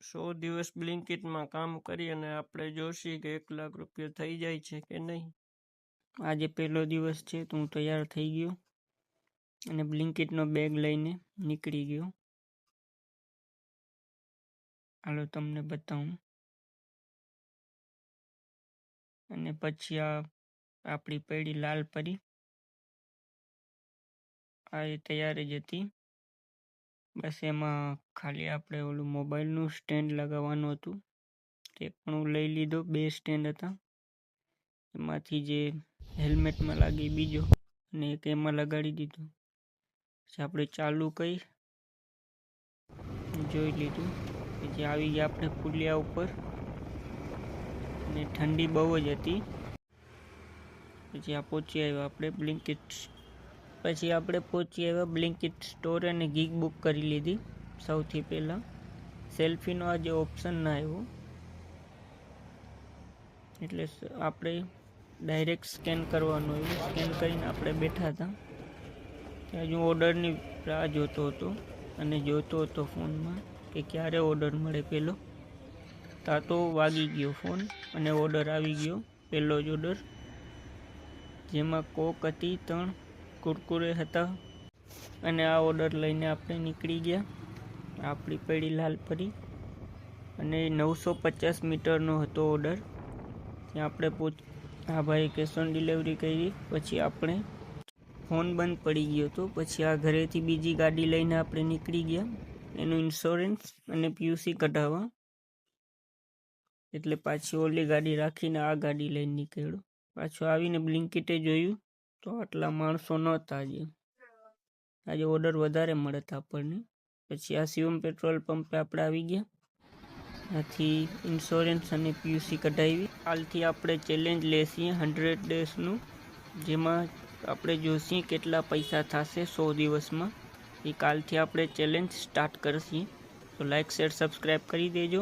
100 દિવસ બ્લિંકિટમાં કામ કરી અને આપણે જોશી કે 1 લાખ રૂપિયા થઈ જાય છે કે નહીં. આજે પહેલો દિવસ છે તો હું તૈયાર થઈ ગયો અને બ્લિંકિટનો બેગ લઈને નીકળી ગયો. હાલો તમને બતાવું. અને પછી આ આપણી પડી લાલ પરી આ તૈયાર જ હતી. બસ એમાં ખાલી આપણે ઓલું મોબાઈલનું સ્ટેન્ડ લગાવવાનું હતું, તે પણ હું લઈ લીધો. 2 સ્ટેન્ડ હતા, એમાંથી જે હેલ્મેટમાં લાગી બીજો અને એક એમાં લગાડી દીધું. પછી આપણે ચાલુ કરી જોઈ લીધું. પછી આવી ગયા આપણે પુલિયા ઉપર અને ઠંડી બહુ જ હતી. પછી આ પહોંચી આવ્યા આપણે બ્લિંકિટ. પછી આપણે પહોંચી આવ્યા બ્લિંકિટ સ્ટોર અને ગીગ બુક કરી લીધી. સૌથી પહેલાં સેલ્ફીનો આજે ઓપ્શન ના આવ્યો, એટલે આપણે ડાયરેક્ટ સ્કેન કરવાનું આવ્યું. સ્કેન કરીને આપણે બેઠા હતા. ત્યાં હું ઓર્ડરની રાહ જોતો હતો અને જોતો હતો ફોનમાં કે ક્યારે ઓર્ડર મળે પહેલો. ત્યાં તો વાગી ગયો ફોન અને ઓર્ડર આવી ગયો, પહેલો જ ઓર્ડર, જેમાં કોક હતી, 3 કુરકુરે હતા. અને આ ઓર્ડર લઈને આપણે નીકળી ગયા. આપણી પડી લાલ પરી અને 950 મીટરનો હતો ઓર્ડર. ત્યાં આપણે આ ભાઈ કેશ ઓન ડિલિવરી કરી. પછી આપણે ફોન બંધ પડી ગયો હતો. પછી આ ઘરેથી બીજી ગાડી લઈને આપણે નીકળી ગયા એનું ઇન્સ્યોરન્સ અને PUC કઢાવવા. એટલે પાછી ઓલી ગાડી રાખીને આ ગાડી લઈને નીકળ્યો. પાછું આવીને બ્લિંકિટે જોયું તો આટલા માણસો નહોતા. આજે ઓર્ડર વધારે મળતા આપણને. પછી આ શિવમ પેટ્રોલ પંપે આપણે આવી ગયા. આથી ઇન્સ્યોરન્સ અને PUC કઢાવી. કાલથી આપણે ચેલેન્જ લેશીએ 100 ડેઝનું, જેમાં આપણે જોશીએ કેટલા પૈસા થશે 100 દિવસમાં. એ કાલથી આપણે ચેલેન્જ સ્ટાર્ટ કરશીએ. તો લાઈક, શેર, સબસ્ક્રાઈબ કરી દેજો.